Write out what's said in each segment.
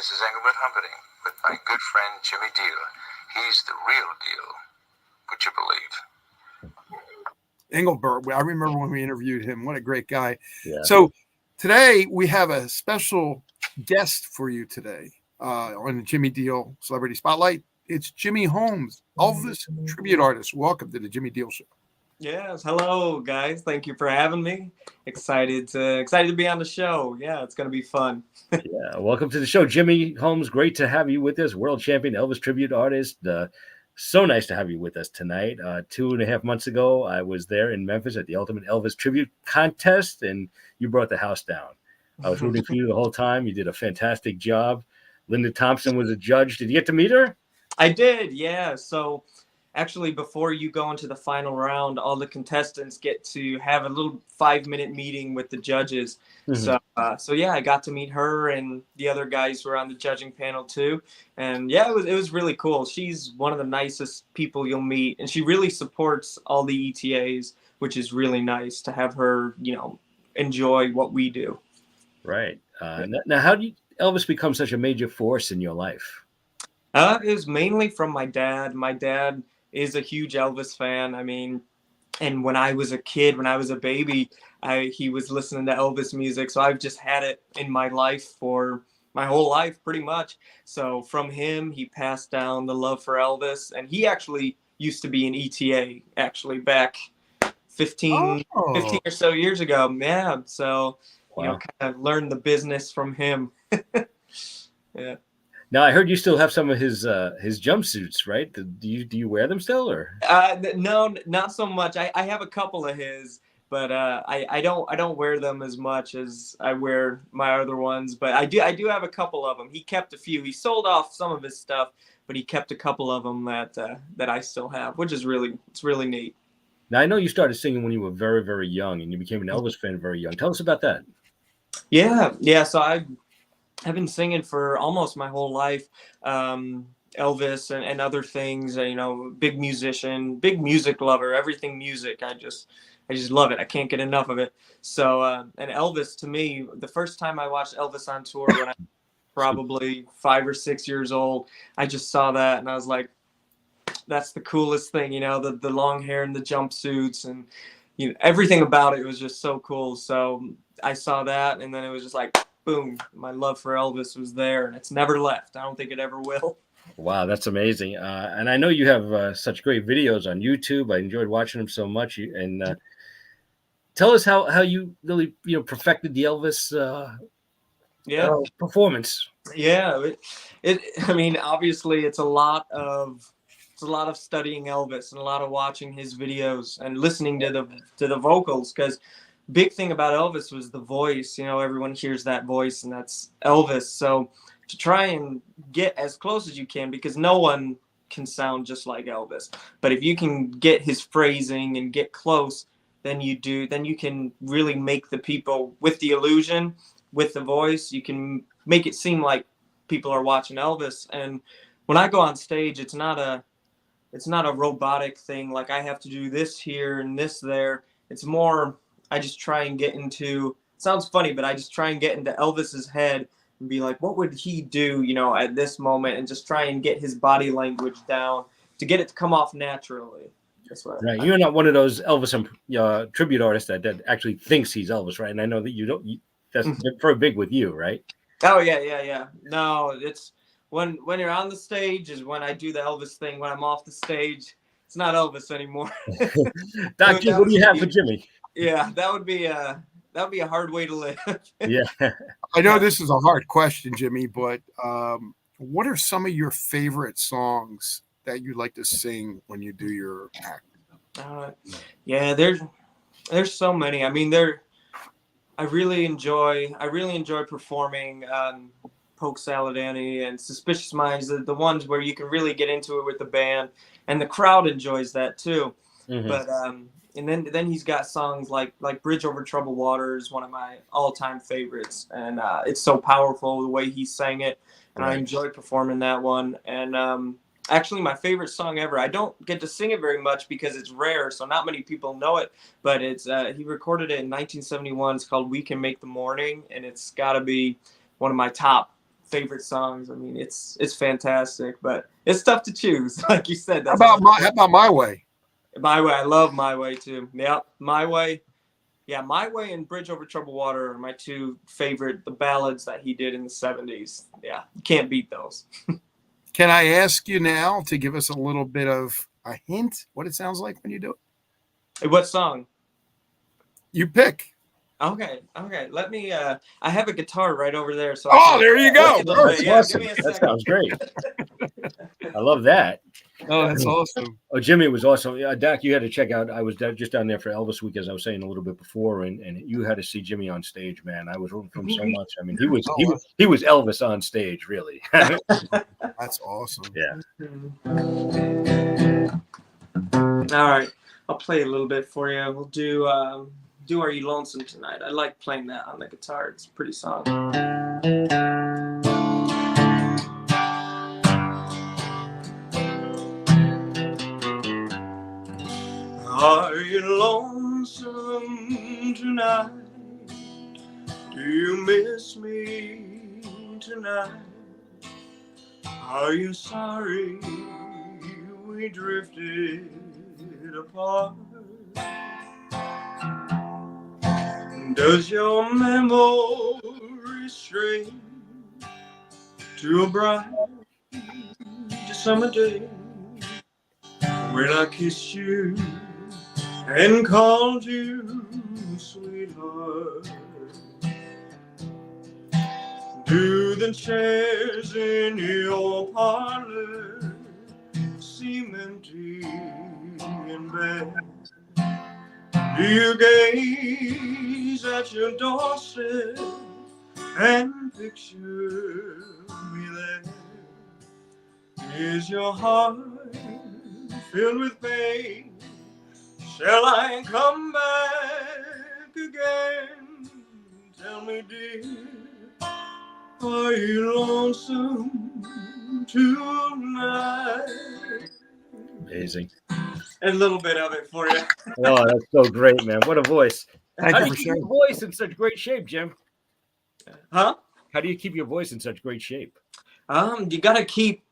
this is Engelbert Humperdinck with my good friend Jimmy DIELE. He's the real deal. Would you believe? Engelbert, I remember when we interviewed him. What a great guy. Yeah. So today we have a special guest for you today on the Jimmy DIELE Celebrity Spotlight. It's Jimmy Holmes, Elvis tribute artist. Welcome to the Jimmy DIELE Show. Yes, hello guys. Thank you for having me. Excited to be on the show. Yeah, it's gonna be fun. Yeah, welcome to the show, Jimmy Holmes. Great to have you with us, world champion Elvis tribute artist. So nice to have you with us tonight. 2.5 months ago, I was there in Memphis at the Ultimate Elvis Tribute Contest, and you brought the house down. I was rooting for you the whole time. You did a fantastic job. Linda Thompson was a judge. Did you get to meet her? I did, yeah. So actually, before you go into the final round, all the contestants get to have a little 5-minute meeting with the judges. Mm-hmm. So yeah, I got to meet her, and the other guys who were on the judging panel too. And yeah, it was really cool. She's one of the nicest people you'll meet, and she really supports all the ETAs, which is really nice to have her, enjoy what we do. Right. Now, how did Elvis become such a major force in your life? It was mainly from my dad. My dad is a huge Elvis fan. I mean, and when I was a kid, when I was a baby, he was listening to Elvis music. So I've just had it in my life for my whole life, pretty much. So from him, he passed down the love for Elvis. And he actually used to be an ETA, actually, back 15 or so years ago. Yeah. So, wow. Kind of learned the business from him. Yeah. Now, I heard you still have some of his jumpsuits, right? Do you wear them still, or? No, not so much. I have a couple of his, but I don't wear them as much as I wear my other ones. But I do have a couple of them. He kept a few. He sold off some of his stuff, but he kept a couple of them that I still have, which is really neat. Now, I know you started singing when you were very, very young, and you became an Elvis fan very young. Tell us about that. Yeah. So I've been singing for almost my whole life. Elvis and other things, big musician, big music lover, everything music. I just love it. I can't get enough of it. So, and Elvis, to me, the first time I watched Elvis on tour when I was probably 5 or 6 years old, I just saw that and I was like, that's the coolest thing, the long hair and the jumpsuits and, everything about it was just so cool. So I saw that and then it was just like, boom, my love for Elvis was there, and it's never left. I don't think it ever will. Wow, that's amazing. And I know you have such great videos on YouTube. I enjoyed watching them so much. And tell us how you really, perfected the Elvis performance. Yeah, I mean, obviously, it's a lot of studying Elvis and a lot of watching his videos and listening to the vocals, because big thing about Elvis was the voice. Everyone hears that voice, and that's Elvis. So to try and get as close as you can, because no one can sound just like Elvis. But if you can get his phrasing and get close, then you can really make the people, with the illusion, with the voice, you can make it seem like people are watching Elvis. And when I go on stage, it's not a robotic thing, like I have to do this here and this there. It's more, I just try and get into, sounds funny, but I just try and get into Elvis's head and be like, what would he do, at this moment, and just try and get his body language down to get it to come off naturally. That's what. Right. You're not one of those Elvis tribute artists that actually thinks he's Elvis, right? And I know that you don't. That's very big with you, right? Oh yeah. No, it's when you're on the stage is when I do the Elvis thing. When I'm off the stage, it's not Elvis anymore. Doc G, what do you have for Jimmy? Yeah, that would be a hard way to live. Yeah. I know this is a hard question, Jimmy, but what are some of your favorite songs that you like to sing when you do your act? Yeah, there's so many. I mean, I really enjoy performing Polk Salad Annie and Suspicious Minds, the ones where you can really get into it with the band, and the crowd enjoys that too. Mm-hmm. But and then he's got songs like Bridge Over Troubled Waters, one of my all-time favorites, and it's so powerful the way he sang it, and right. I enjoy performing that one. And actually, my favorite song ever, I don't get to sing it very much because it's rare, so not many people know it, but it's he recorded it in 1971. It's called We Can Make the Morning, and it's got to be one of my top favorite songs. I mean, it's fantastic, but it's tough to choose. Like you said, How that's about My Way? My Way. I love My Way too. Yeah, My Way. Yeah, My Way and Bridge Over Troubled Water are my two favorite, the ballads that he did in the 70s. Yeah, you can't beat those. Can I ask you now to give us a little bit of a hint what it sounds like when you do it? Hey, what song? You pick. Okay. Let me. I have a guitar right over there, so. Oh, there you go. That's Yeah, awesome. give me a That second. sounds great. I love that. Oh, that's awesome. Oh, Jimmy was awesome. Dak, you had to check out. I was just down there for Elvis week, as I was saying a little bit before, and you had to see Jimmy on stage, man. I was rooting for him so much. I mean, he was Elvis on stage, really. That's awesome. Yeah. All right, I'll play a little bit for you. We'll do Are You Lonesome Tonight? I like playing that on the guitar. It's a pretty song. Are you lonesome tonight? Do you miss me tonight? Are you sorry we drifted apart? Does your memory stray to a bright summer day when I kissed you and called you sweetheart? Do the chairs in your parlor seem empty in bed? Do you gaze at your doorstep and picture me there? Is your heart filled with pain? Shall I come back again? Tell me, dear, are you lonesome tonight? Amazing. A little bit of it for you. Oh, that's so great, man. What a voice. Thank How you do for you keep sharing. your voice in such great shape, Jim? Huh? How do you keep your voice in such great shape? You gotta keep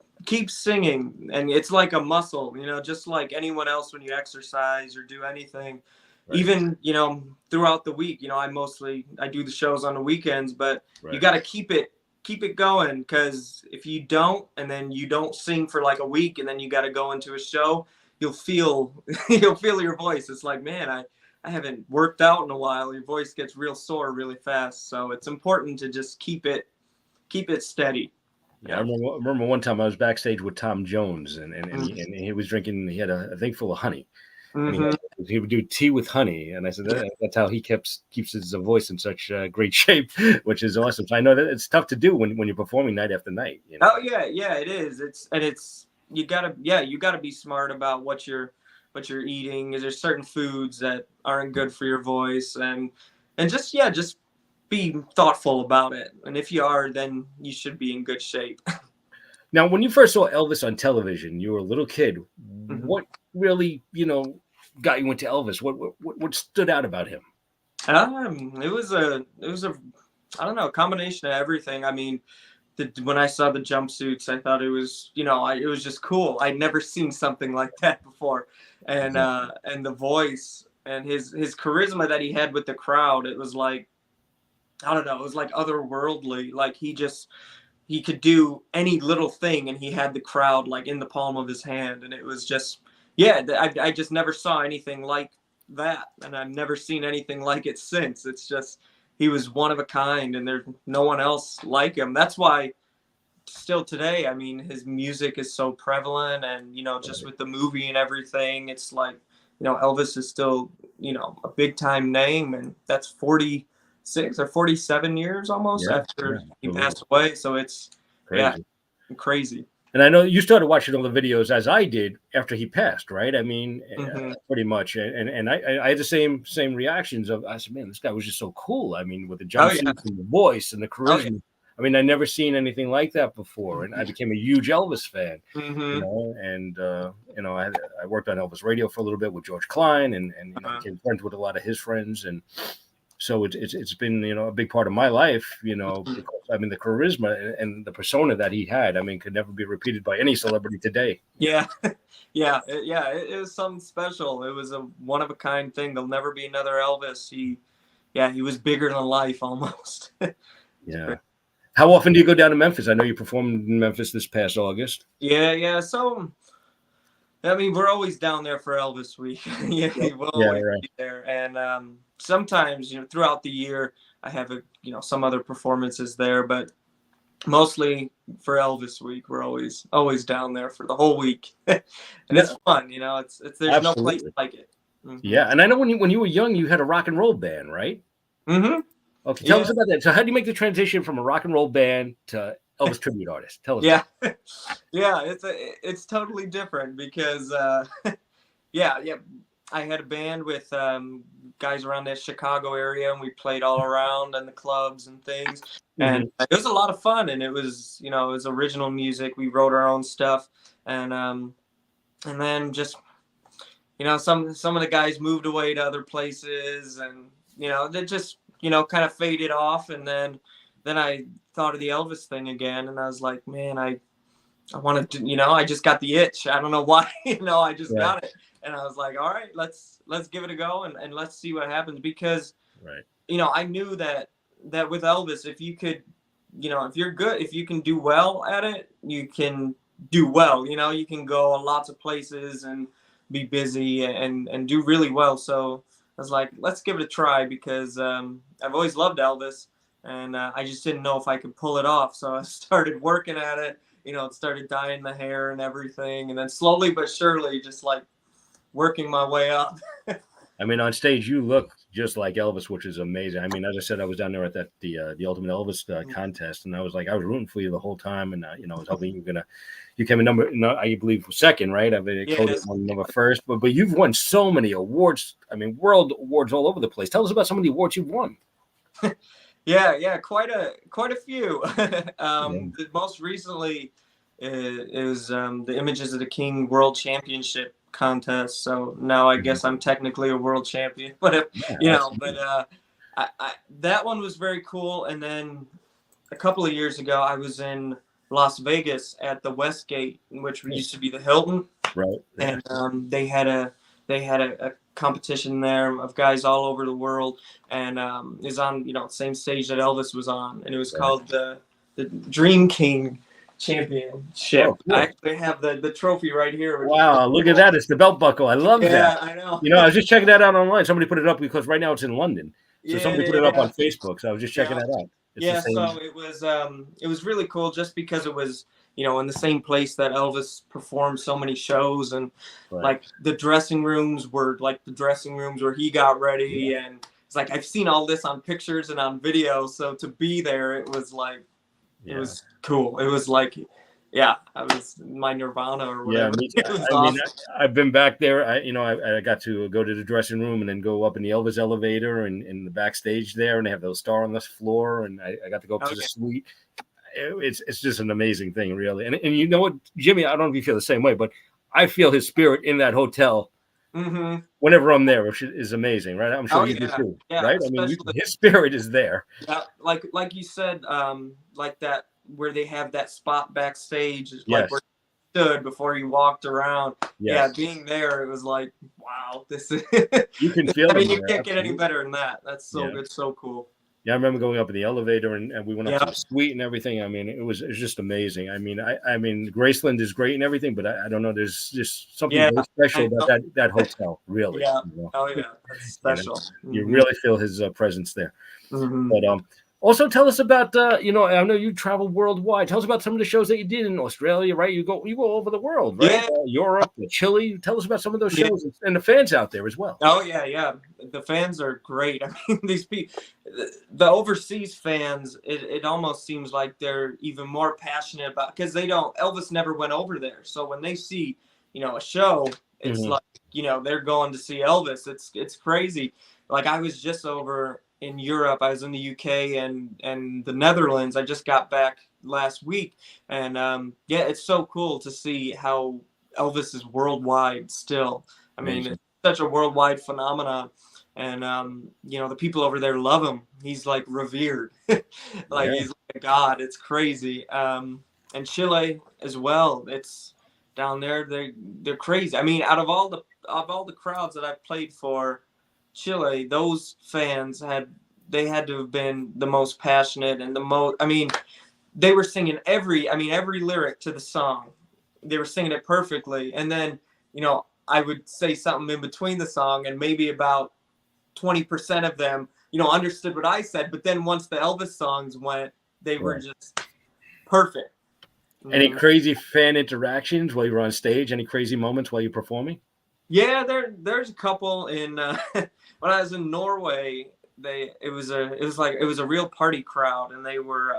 singing, and it's like a muscle, just like anyone else when you exercise or do anything. Right. Even throughout the week, I do the shows on the weekends, but Right. you got to keep it going, because if you don't, and then you don't sing for like a week, and then you got to go into a show, you'll feel your voice. It's like, man, I haven't worked out in a while. Your voice gets real sore really fast, so it's important to just keep it steady. Yeah, I remember one time I was backstage with Tom Jones, and he was drinking. He had a thing full of honey, and he would do tea with honey. And I said that's how he keeps his voice in such great shape, which is awesome. So I know that it's tough to do when you're performing night after night. Oh yeah, it is. You gotta be smart about what you're eating. There's certain foods that aren't good for your voice, and just be thoughtful about it. And if you are, then you should be in good shape. Now, when you first saw Elvis on television, you were a little kid. Mm-hmm. What really, got you into Elvis? What stood out about him? It was a I don't know, a combination of everything. I mean, when I saw the jumpsuits, I thought it was it was just cool. I'd never seen something like that before, and the voice and his charisma that he had with the crowd, it was like, I don't know, it was like otherworldly. Like he could do any little thing, and he had the crowd like in the palm of his hand, and it was just, I just never saw anything like that, and I've never seen anything like it since. It's just, he was one of a kind, and there's no one else like him. That's why still today, I mean, his music is so prevalent, and just with the movie and everything, it's like, Elvis is still a big time name, and that's 46 or 47 years almost after he passed away. So it's crazy. And I know you started watching all the videos as I did after he passed, right? I mean, pretty much. And I had the same reactions of, I said, man, this guy was just so cool. I mean, with the jumpsuits and the voice and the charisma. I mean, I never seen anything like that before, and I became a huge Elvis fan. And I worked on Elvis radio for a little bit with George Klein, and became friends with a lot of his friends, and So it's been, you know, a big part of my life, you know, because, I mean, the charisma and the persona that he had, I mean, could never be repeated by any celebrity today. Yeah. It was something special. It was a one of a kind thing. There'll never be another Elvis. He was bigger than life almost. Yeah. How often do you go down to Memphis? I know you performed in Memphis this past August. Yeah. So, I mean, we're always down there for Elvis week. Yeah, we'll always right. be there. And sometimes, throughout the year, I have some other performances there, but mostly for Elvis week, we're always down there for the whole week, and it's fun. It's there's no place Absolutely. like it. Mm-hmm. Yeah, and I know when you were young, you had a rock and roll band, right? Mm-hmm. Okay, tell us about that. So, how do you make the transition from a rock and roll band to Elvis tribute artist? Tell us. Yeah, yeah, it's totally different because yeah, I had a band with guys around that Chicago area, and we played all around in the clubs and things, and it was a lot of fun. And it was original music. We wrote our own stuff, and then just some of the guys moved away to other places, and they just kind of faded off. And then I thought of the Elvis thing again, and I was like, man, I wanted to, I just got the itch. I don't know why, I just got it. And I was like, all right, let's give it a go, and let's see what happens. Because, I knew that with Elvis, if you could, if you're good, if you can do well at it, you can do well, you can go lots of places and be busy and do really well. So I was like, let's give it a try, because I've always loved Elvis, and I just didn't know if I could pull it off. So I started working at it, started dyeing the hair and everything. And then slowly but surely, just like working my way up. I mean, on stage, you look just like Elvis, which is amazing. I mean, as I said, I was down there at the Ultimate Elvis contest, and I was rooting for you the whole time, and I was hoping you came in I believe second, right? I mean, Cody won number first, but you've won so many awards. I mean, world awards all over the place. Tell us about some of the awards you've won. Yeah, quite a few. The most recently is the Images of the King World Championship contest. So now I guess I'm technically a world champion, but that one was very cool. And then a couple of years ago, I was in Las Vegas at the Westgate, which used to be the Hilton, right? And they had a competition there of guys all over the world, and is on same stage that Elvis was on, and it was called the Dream King Championship. Oh, cool. I actually have the trophy right here. Wow, look at that. It's the belt buckle. I love that. Yeah, I know. I was just checking that out online. Somebody put it up because right now it's in London. So somebody put it up on Facebook. So I was just checking that out. So it was really cool, just because it was in the same place that Elvis performed so many shows, and like the dressing rooms were like the dressing rooms where he got ready, and it's like I've seen all this on pictures and on video. So to be there, it was like it was cool. It was like I was my nirvana or whatever. Yeah, I've been back there. I got to go to the dressing room and then go up in the Elvis elevator and in the backstage there, and they have those star on the floor, and I got to go up to the suite. It's just an amazing thing, really. And you know what, Jimmy, I don't know if you feel the same way, but I feel his spirit in that hotel whenever I'm there, which is amazing, right? I'm sure you do too, right? I mean, his spirit is there. Yeah, like you said, like that, where they have that spot backstage, like where he stood before he walked around. Yeah, being there, it was like, wow, this is. You can feel. I mean, you can't get any better than that. That's so good, so cool. Yeah, I remember going up in the elevator and we went up to the suite and everything. I mean, it was just amazing. I mean, Graceland is great and everything, but I don't know. There's just something very special about that hotel, really. Yeah. Oh yeah, that's special. You really feel his presence there. But also tell us about I know you travel worldwide. Tell us about some of the shows that you did in Australia, right? You go over the world, right? Yeah. Europe, Chile. Tell us about some of those shows and the fans out there as well. Oh yeah. The fans are great. I mean, these people, the overseas fans, it almost seems like they're even more passionate about, because Elvis never went over there. So when they see, a show, it's like, they're going to see Elvis. It's crazy. Like I was just over in Europe. I was in the UK and the Netherlands. I just got back last week, and it's so cool to see how Elvis is worldwide still. I mean, it's such a worldwide phenomenon. and you know, the people over there love him. He's like revered, like Yeah. he's like a god. It's crazy. And Chile as well. It's down there. They're crazy. I mean, out of all the crowds that I've played for, Chile, those fans had to have been the most passionate and the most. I mean, they were singing every lyric to the song. They were singing it perfectly. And then, you know, I would say something in between the song, and maybe about 20% of them, you know, understood what I said. But then once the Elvis songs went, they were just perfect. Any crazy fan interactions while you were on stage? Any crazy moments while you're performing? Yeah, there's a couple in when I was in Norway. It was a real party crowd, and they were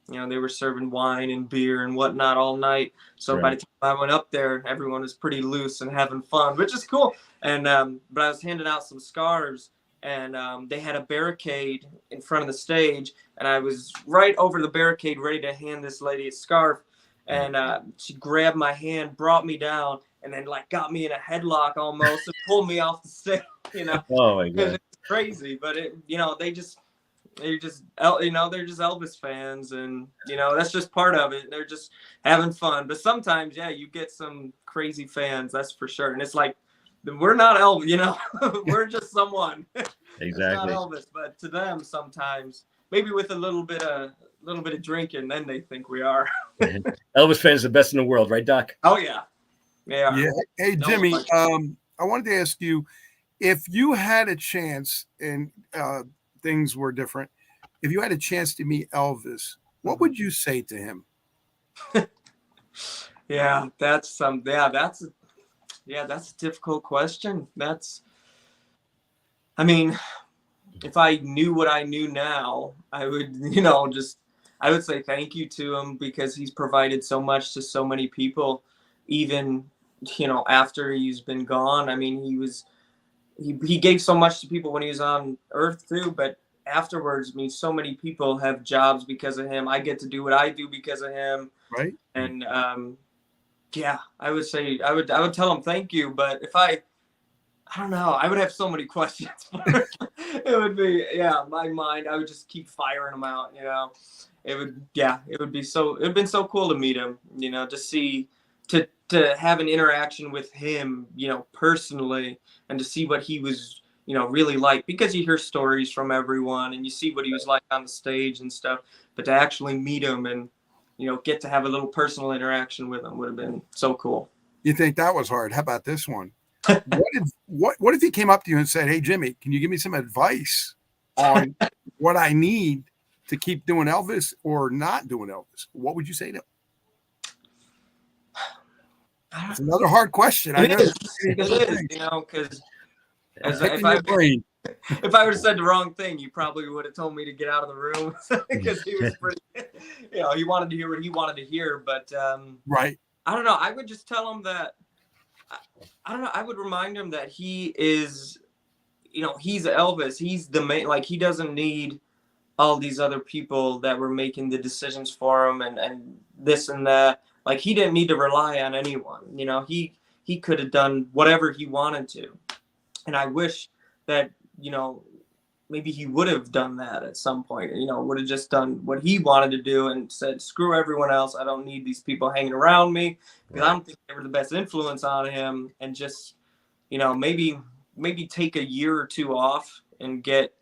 you know, they were serving wine and beer and whatnot all night. So by the time I went up there, everyone was pretty loose and having fun, which is cool. And but I was handing out some scarves, and they had a barricade in front of the stage, and I was right over the barricade ready to hand this lady a scarf, and she grabbed my hand, brought me down, and then like got me in a headlock almost and pulled me off the stage. You know, Oh my god, it's crazy. But it, you know, they're just Elvis fans, and you know, that's just part of it. They're just having fun. But sometimes, yeah, you get some crazy fans, that's for sure. And it's like, we're not Elvis, you know, we're just someone. exactly. Not Elvis, but to them, sometimes maybe with a little bit of drinking, then they think we are. Elvis fans, the best in the world, right, Doc? Oh yeah, yeah. Yeah. Hey, Jimmy, I wanted to ask you, if you had a chance and things were different, if you had a chance to meet Elvis, what would you say to him? Yeah, that's a difficult question. I mean, if I knew what I knew now, I would, you know, I would say thank you to him, because he's provided so much to so many people, even, you know, after he's been gone. I mean, he gave so much to people when he was on Earth too, but afterwards, I mean, so many people have jobs because of him. I get to do what I do because of him. Right. And yeah, I would say I would tell him thank you. But if I don't know, I would have so many questions for him. It would be, yeah, my mind, I would just keep firing them out, you know. It would have been so cool to meet him, you know, to have an interaction with him, you know, personally, and to see what he was, you know, really like, because you hear stories from everyone and you see what he was like on the stage and stuff, but to actually meet him and, you know, get to have a little personal interaction with him would have been so cool. You think that was hard? How about this one? What if he came up to you and said, "Hey, Jimmy, can you give me some advice on what I need to keep doing Elvis or not doing Elvis?" What would you say to him? It's another hard question. I know. It is, you know, because if I would have said the wrong thing, you probably would have told me to get out of the room, because he was pretty, you know, he wanted to hear what he wanted to hear. But right. I don't know. I would just tell him that, I don't know. I would remind him that he is, you know, he's Elvis. He's the main, like, he doesn't need all these other people that were making the decisions for him and this and that. Like, he didn't need to rely on anyone. You know, he could have done whatever he wanted to. And I wish that, you know, maybe he would have done that at some point, you know, would have just done what he wanted to do and said, screw everyone else. I don't need these people hanging around me, because I don't think they were the best influence on him. And just, you know, maybe take a year or two off and get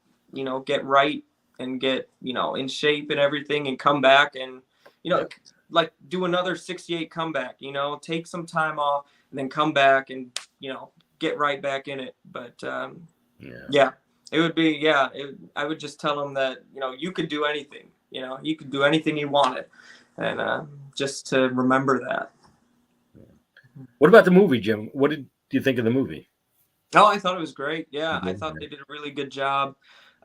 right and get, you know, in shape and everything, and come back and, you know, like do another 68 comeback, you know, take some time off and then come back and, you know, get right back in it. But yeah, it would be, I would just tell him that, you know, you could do anything, you know, you could do anything you wanted, and just to remember that. What about the movie, Jim? What did you think of the movie? Oh, I thought it was great. Yeah, I thought they did a really good job.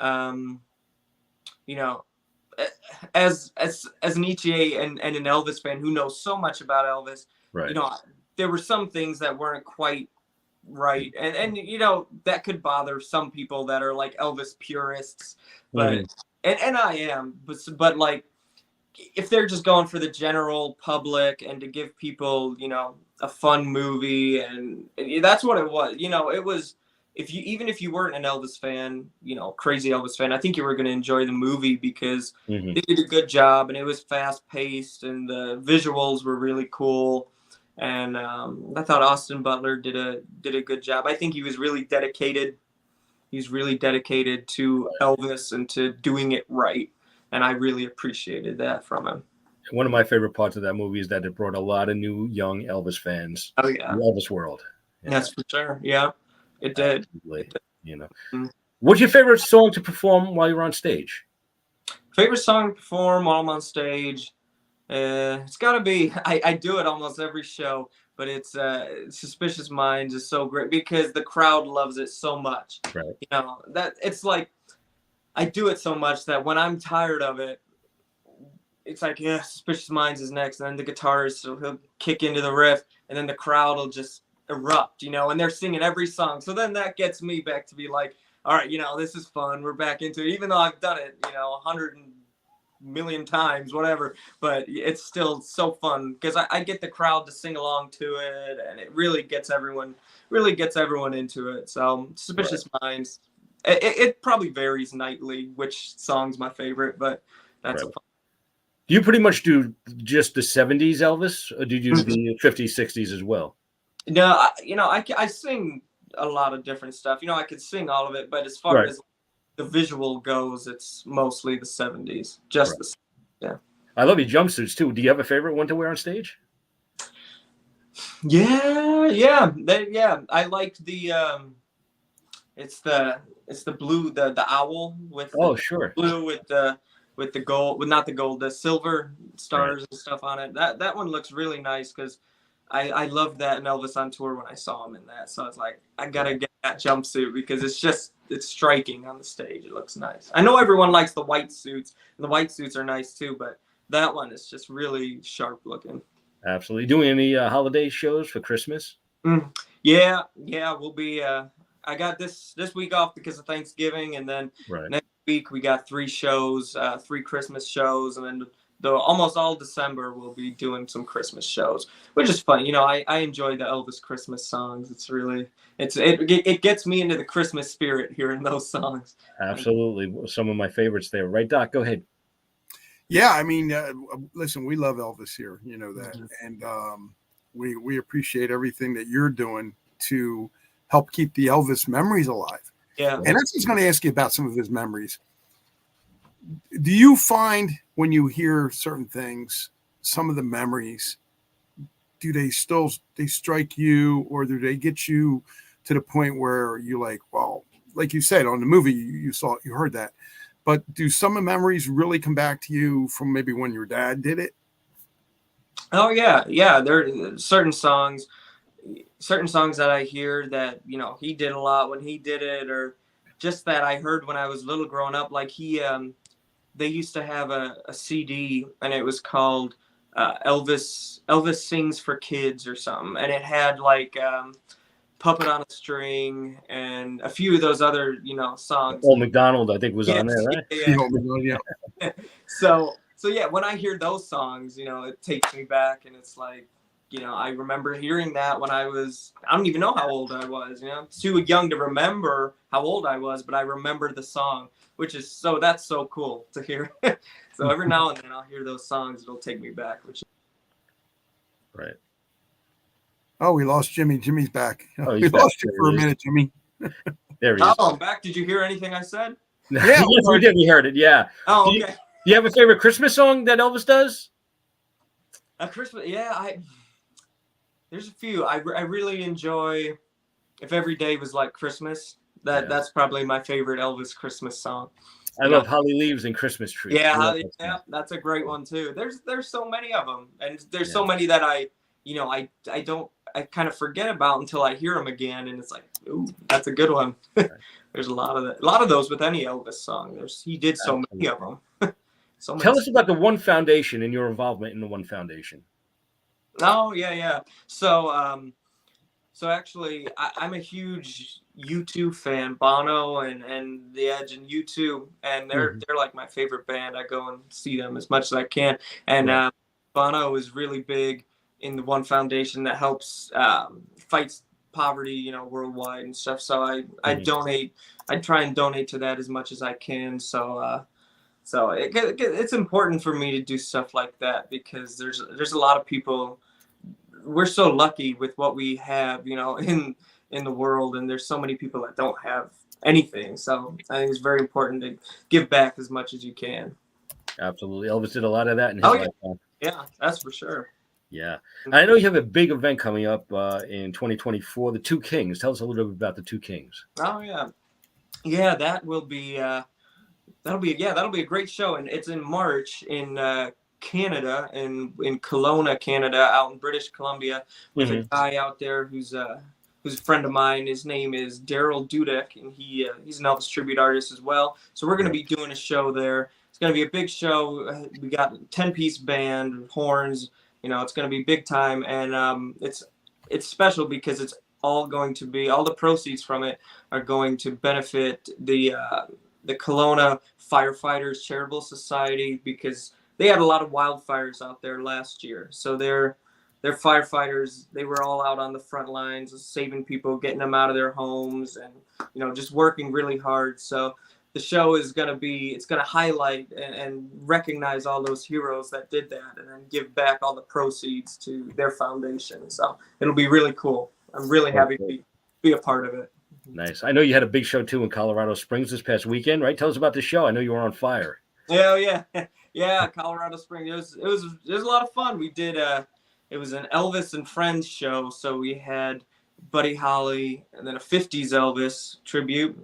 You know, as an ETA and an Elvis fan who knows so much about Elvis, right, you know, there were some things that weren't quite right, and you know, that could bother some people that are like Elvis purists, but and I am, but like, if they're just going for the general public and to give people, you know, a fun movie, and that's what it was. You know, it was even if you weren't an Elvis fan, crazy Elvis fan, I think you were going to enjoy the movie because they did a good job and it was fast paced and the visuals were really cool. And I thought Austin Butler did a good job. I think he was really dedicated. He's really dedicated to Elvis and to doing it right. And I really appreciated that from him. One of my favorite parts of that movie is that it brought a lot of new young Elvis fans to the Elvis world. Yeah. That's for sure. Yeah, it did. What's your favorite song to perform while you're on stage? Favorite song to perform while I'm on stage? It's got to be, I do it almost every show, but it's Suspicious Minds is so great because the crowd loves it so much. Right. That it's like, I do it so much that when I'm tired of it, it's like, yeah, Suspicious Minds is next. And then the guitarist, so he'll kick into the riff and then the crowd will just erupt, and they're singing every song. So then that gets me back to be like, all right, this is fun. We're back into it, even though I've done it, 100 million times, whatever, but it's still so fun because I get the crowd to sing along to it and it really gets everyone into it. So Suspicious Minds, it probably varies nightly which song's my favorite, but that's a fun. Do you pretty much do just the 70s Elvis, or do you do the 50s, 60s as well? No, I sing a lot of different stuff. I could sing all of it, but as far as the visual goes, it's mostly the 70s. Just the 70s, yeah. I love your jumpsuits too. Do you have a favorite one to wear on stage? Yeah. I like the it's the blue, the owl with blue with the gold, with not the gold, the silver stars and stuff on it. That one looks really nice because I loved that in Elvis on Tour when I saw him in that. So it's like, I gotta get that jumpsuit because it's striking on the stage. It looks nice. I know everyone likes the white suits, and the white suits are nice too, but that one is just really sharp looking. Absolutely. Doing any holiday shows for Christmas? Yeah, we'll be. I got this week off because of Thanksgiving, and then next week we got 3 shows, 3 Christmas shows, and then almost all December we'll be doing some Christmas shows, which is fun. I enjoy the Elvis Christmas songs. It's really it gets me into the Christmas spirit hearing those songs. Absolutely, some of my favorites there. Right, Doc? Go ahead. Yeah, I mean, listen, we love Elvis here, that, and we appreciate everything that you're doing to help keep the Elvis memories alive. Yeah, and that's just going to ask you about some of his memories. Do you find when you hear certain things, some of the memories, do they strike you, or do they get you to the point where you're like, well, like you said on the movie, you heard that, but do some of the memories really come back to you from maybe when your dad did it? Oh yeah. There are certain songs that I hear that, he did a lot when he did it, or just that I heard when I was little growing up. Like they used to have a CD, and it was called Elvis Sings for Kids or something. And it had like Puppet on a String and a few of those other, songs. Old McDonald, I think, was on there, right? Yeah. So yeah, when I hear those songs, it takes me back, and it's like, I remember hearing that when I don't even know how old I was, too young to remember how old I was, but I remember the song, that's so cool to hear. So every now and then I'll hear those songs, it'll take me back, right. Oh, we lost Jimmy. Jimmy's back. Oh, we lost you for a minute, Jimmy. There he is. Oh, I'm back. Did you hear anything I said? Yeah, yes, we did. We heard it. Yeah. Oh, okay. Do you have a favorite Christmas song that Elvis does? A Christmas, yeah. There's a few. I really enjoy If Every Day Was Like Christmas. That's probably my favorite Elvis Christmas song. I love Holly Leaves and Christmas Tree. Yeah, that's a great one too. There's so many of them, and there's so many that I kind of forget about until I hear them again, and it's like, ooh, that's a good one. There's a lot of those with any Elvis song. He did so many of them. Tell us about the One Foundation and your involvement in the One Foundation. Oh yeah. So actually, I'm a huge U2 fan, Bono and The Edge and U2, and they're like my favorite band. I go and see them as much as I can. And Bono is really big in the One Foundation that helps fights poverty, you know, worldwide and stuff. So I donate. I try and donate to that as much as I can. So it's important for me to do stuff like that because there's a lot of people. We're so lucky with what we have, you know, in the world, and there's so many people that don't have anything. So I think it's very important to give back as much as you can. Absolutely. Elvis did a lot of that in his lifetime. Yeah, that's for sure. Yeah. I know you have a big event coming up in 2024, the Two Kings. Tell us a little bit about the Two Kings. Oh yeah. Yeah, that'll be a great show, and it's in March in Canada, in Kelowna, Canada, out in British Columbia, with a guy out there who's a friend of mine. His name is Daryl Dudek, and he's an Elvis tribute artist as well. So we're going to be doing a show there. It's going to be a big show. We got a 10-piece band, horns. You know, it's going to be big time, and it's special because it's all the proceeds from it are going to benefit the Kelowna Firefighters Charitable Society, because they had a lot of wildfires out there last year. So they're firefighters. They were all out on the front lines, saving people, getting them out of their homes, and, you know, just working really hard. So the show is going to highlight and recognize all those heroes that did that, and then give back all the proceeds to their foundation. So it'll be really cool. I'm really happy to be a part of it. Nice. I know you had a big show too in Colorado Springs this past weekend, right? Tell us about the show. I know you were on fire. Yeah. Colorado Springs. It was a lot of fun. We did it was an Elvis and Friends show. So we had Buddy Holly, and then a 50s Elvis tribute.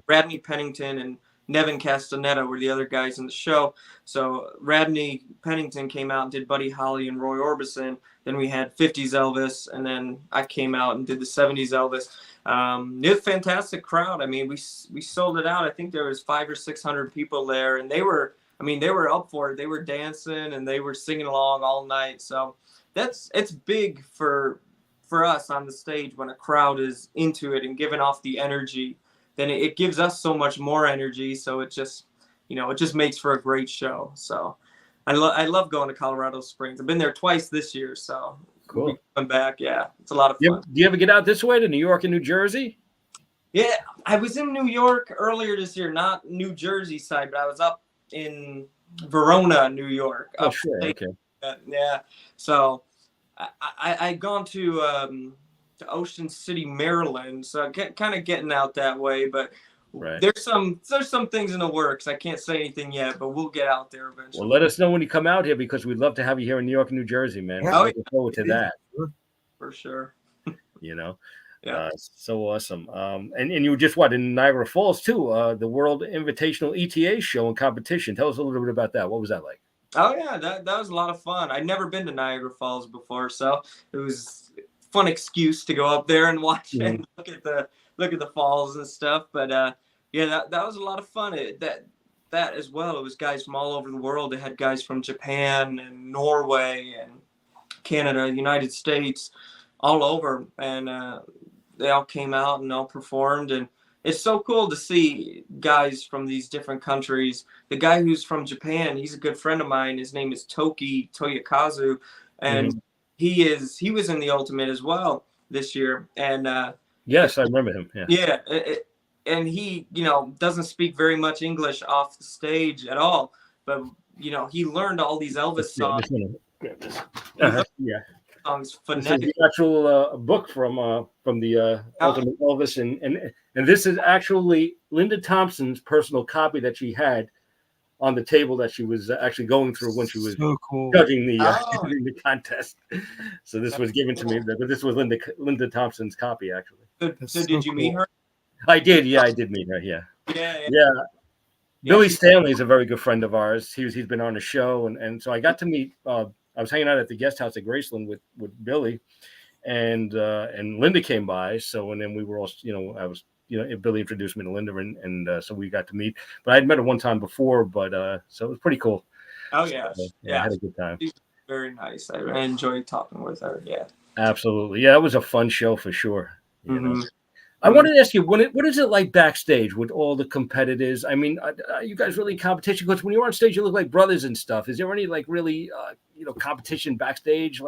Radney Pennington and Nevin Castaneda were the other guys in the show. So Radney Pennington came out and did Buddy Holly and Roy Orbison. Then we had 50s Elvis, and then I came out and did the 70s Elvis. It was a fantastic crowd. I mean, we sold it out. I think there was 500 or 600 people there, and they were up for it. They were dancing and they were singing along all night. So it's big for us on the stage when a crowd is into it and giving off the energy. Then it gives us so much more energy. So it just makes for a great show. So I love going to Colorado Springs. I've been there twice this year. So cool. We'll be coming back. Yeah, it's a lot of fun. Do you ever get out this way to New York and New Jersey? Yeah, I was in New York earlier this year, not New Jersey side, but I was up in Verona, New York. Oh, sure. Okay. Yeah. So I'd gone to Ocean City, Maryland, so kind of getting out that way. But there's some things in the works. I can't say anything yet, but we'll get out there eventually. Well, let us know when you come out here, because we'd love to have you here in New York and New Jersey, man. Yeah. Looking forward to that. For sure. You know. Yeah. So awesome. And you were just in Niagara Falls too, the World Invitational ETA show and competition. Tell us a little bit about that. What was that like? Oh yeah, that was a lot of fun. I'd never been to Niagara Falls before, so it was a fun excuse to go up there and watch and look at the falls and stuff. But that was a lot of fun. That as well. It was guys from all over the world. They had guys from Japan and Norway and Canada, United States, all over, and they all came out and all performed. And it's so cool to see guys from these different countries. The guy who's from Japan, he's a good friend of mine. His name is Toki Toyokazu, and he was in the Ultimate as well this year. And yes, I remember him. Yeah. And he, doesn't speak very much English off the stage at all, but he learned all these Elvis songs. Yeah. Songs this is the actual book from the Ultimate Elvis, and this is actually Linda Thompson's personal copy that she had on the table that she was actually going through when she was judging the contest. So this was given to me, but this was Linda Thompson's copy actually. So did you meet her? I did. Yeah, I did meet her. Yeah. Billy Stanley is a very good friend of ours. He's been on the show, and so I got to meet. I was hanging out at the guest house at Graceland with Billy, and Linda came by. So, and then we were all, Billy introduced me to Linda, and so we got to meet. But I'd met her one time before, but so it was pretty cool. Oh yeah, so, I had a good time. She's very nice. I enjoyed talking with her. Yeah, absolutely. Yeah, it was a fun show for sure. You know? I wanted to ask you, what is it like backstage with all the competitors? I mean, are you guys really in competition? Because when you're on stage, you look like brothers and stuff. Is there any really competition backstage,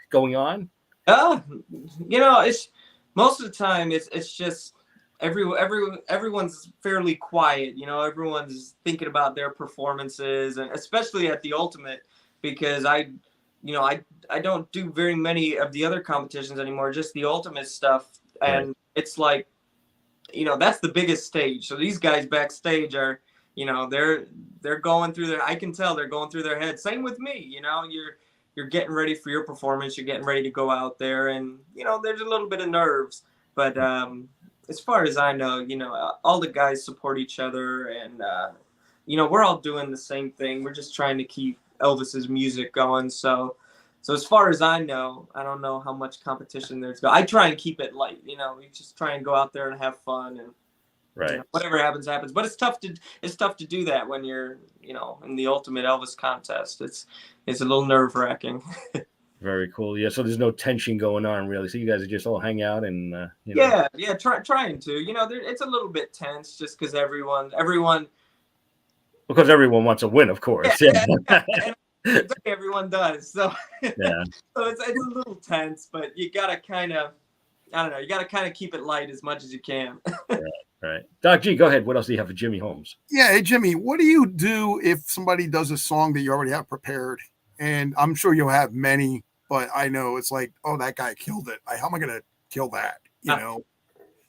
going on? It's most of the time it's just everyone's fairly quiet. Everyone's thinking about their performances, and especially at the Ultimate, because I don't do very many of the other competitions anymore, just the Ultimate stuff, and Right. it's like, that's the biggest stage. So these guys backstage are, they're going through I can tell they're going through their head. Same with me, you're getting ready for your performance. You're getting ready to go out there, and, there's a little bit of nerves, but, as far as I know, all the guys support each other, and, we're all doing the same thing. We're just trying to keep Elvis's music going. So as far as I know, I don't know how much competition there's. I try and keep it light. We just try and go out there and have fun, and Right. whatever happens, happens. But it's tough to do that when you're in the Ultimate Elvis contest. It's a little nerve-wracking. Very cool. Yeah. So there's no tension going on really. So you guys are just all hang out and Yeah. Trying to. It's a little bit tense just because everyone. Because everyone wants to win, of course. Yeah. And everyone does. So Yeah. so it's a little tense, but you gotta kind of. I don't know. You got to kind of keep it light as much as you can. Right. Doc G, go ahead. What else do you have for Jimmy Holmes? Yeah, hey Jimmy, what do you do if somebody does a song that you already have prepared? And I'm sure you'll have many, but I know it's like, oh, that guy killed it. How am I going to kill that?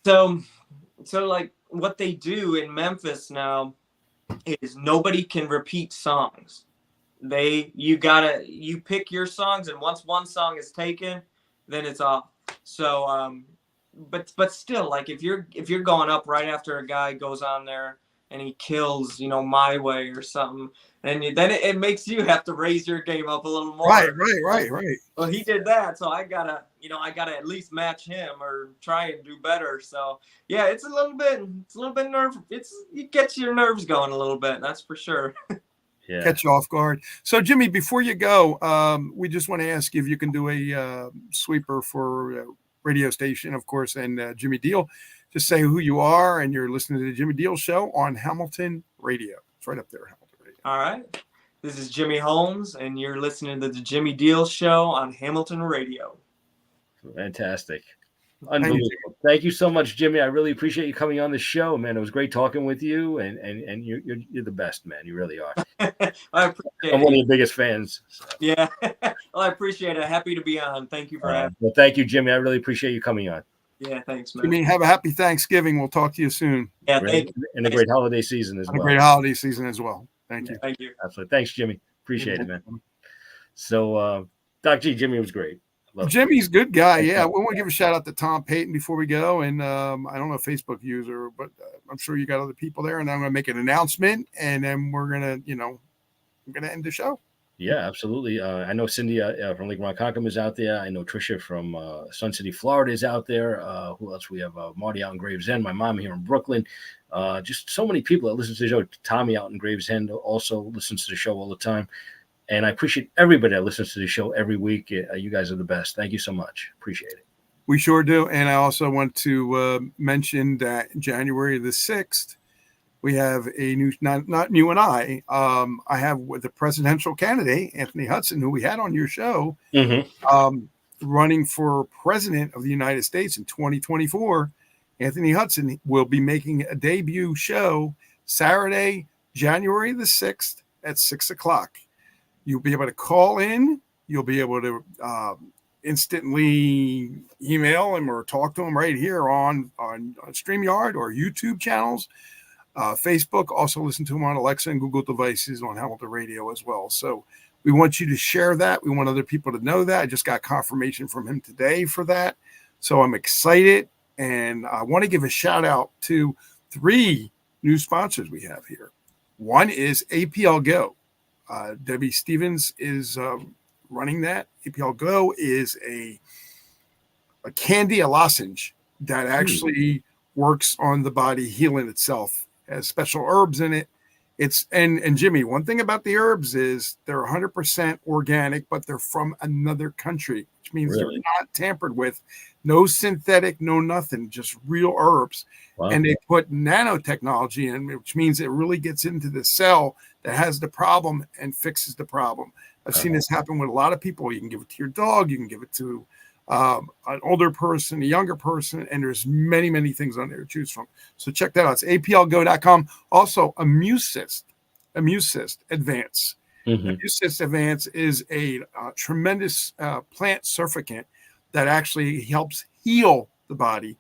So like what they do in Memphis now is nobody can repeat songs. You pick your songs, and once one song is taken, then it's off. So but still, like if you're going up right after a guy goes on there and he kills, My Way or something, and then it makes you have to raise your game up a little more. Right. Well, he did that, so I gotta at least match him or try and do better. So yeah, it's a little bit it gets your nerves going a little bit, that's for sure. Yeah. Catch you off guard. So Jimmy, before you go, we just want to ask you if you can do a sweeper for radio station, of course, and Jimmy DIELE. Just say who you are, and you're listening to the Jimmy DIELE Show on Hamilton Radio. It's right up there, Hamilton Radio. All right. This is Jimmy Holmes, and you're listening to the Jimmy DIELE Show on Hamilton Radio. Fantastic. Unbelievable. Thank you so much, Jimmy. I really appreciate you coming on the show, man. It was great talking with you, and you're the best, man. You really are. I appreciate I'm one of your biggest fans. So. Yeah. Well, I appreciate it. Happy to be on. Thank you for having me. Well, thank you, Jimmy. I really appreciate you coming on. Yeah, thanks, man. Jimmy, have a happy Thanksgiving. We'll talk to you soon. Yeah, thank you. And a great holiday season as well. A great holiday season as well. Thank you. Thank you. Absolutely. Thanks, Jimmy. Appreciate it, man. So, Doc G, Jimmy was great. Jimmy's a good guy. Yeah, we want to give a shout out to Tom Payton before we go. And I don't know, Facebook user, but I'm sure you got other people there. And I'm going to make an announcement, and then we're going to end the show. Yeah, absolutely. I know Cindy from Lake Ronkonkoma is out there. I know Trisha from Sun City, Florida is out there. Who else? We have Marty out in Gravesend. My mom here in Brooklyn. Just so many people that listen to the show. Tommy out in Gravesend also listens to the show all the time. And I appreciate everybody that listens to the show every week. You guys are the best. Thank you so much. Appreciate it. We sure do. And I also want to mention that January the 6th, we have a new, not you and I have with the presidential candidate, Anthony Hudson, who we had on your show, running for president of the United States in 2024. Anthony Hudson will be making a debut show Saturday, January the 6th at 6:00. You'll be able to call in. You'll be able to instantly email him or talk to him right here on StreamYard or YouTube channels. Facebook, also listen to him on Alexa and Google devices on Hamilton Radio as well. So we want you to share that. We want other people to know that. I just got confirmation from him today for that. So I'm excited. And I want to give a shout out to 3 new sponsors we have here. One is APL Go. Debbie Stevens is running that. APL Go is a candy, a lozenge that actually works on the body, healing itself. Has special herbs in it. And Jimmy, one thing about the herbs is they're 100% organic, but they're from another country, which means they're not tampered with. No synthetic, no nothing, just real herbs. Wow. And they put nanotechnology in, which means it really gets into the cell that has the problem and fixes the problem. I've seen this happen with a lot of people. You can give it to your dog. You can give it to an older person, a younger person, and there's many, many things on there to choose from. So check that out. It's aplgo.com. Also, Amusist Advance. Amusist Advance is a tremendous plant surfactant that actually helps heal the body,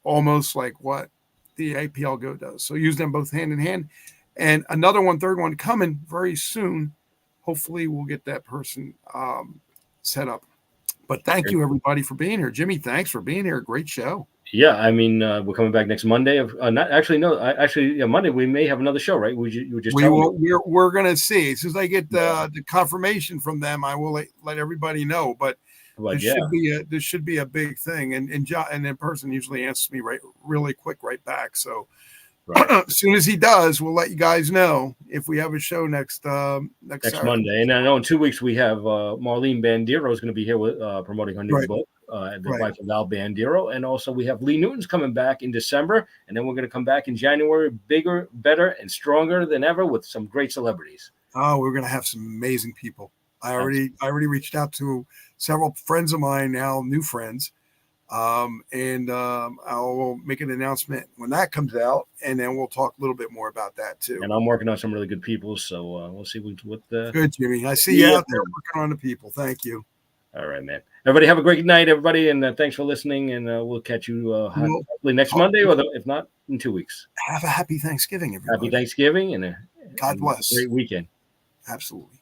almost like what the APL Go does. So use them both hand in hand. And another one, third one coming very soon. Hopefully we'll get that person set up. But thank you, everybody, for being here. Jimmy, thanks for being here. Great show. Yeah, I mean, we're coming back next Monday. Monday we may have another show, right? We're going to see. As soon as I get the confirmation from them, I will let everybody know. But this should be a big thing. And John, and in person usually answers me really quick right back. So as soon as he does, we'll let you guys know if we have a show next Monday. And I know in 2 weeks we have Marlene Bandiro is going to be here with promoting her new book, The Life of Al Bandiro. And also we have Lee Newton's coming back in December. And then we're going to come back in January, bigger, better, and stronger than ever with some great celebrities. Oh, we're going to have some amazing people. I already reached out to several friends of mine now, new friends. I'll make an announcement when that comes out, and then we'll talk a little bit more about that too. And I'm working on some really good people, so we'll see what good, Jimmy. I see you out there working on the people. Thank you. All right, man. Everybody have a great night, everybody, and thanks for listening. And we'll catch you hopefully next Monday, or if not, in 2 weeks. Have a happy Thanksgiving, everybody. Happy Thanksgiving, and God bless. Great weekend. Absolutely.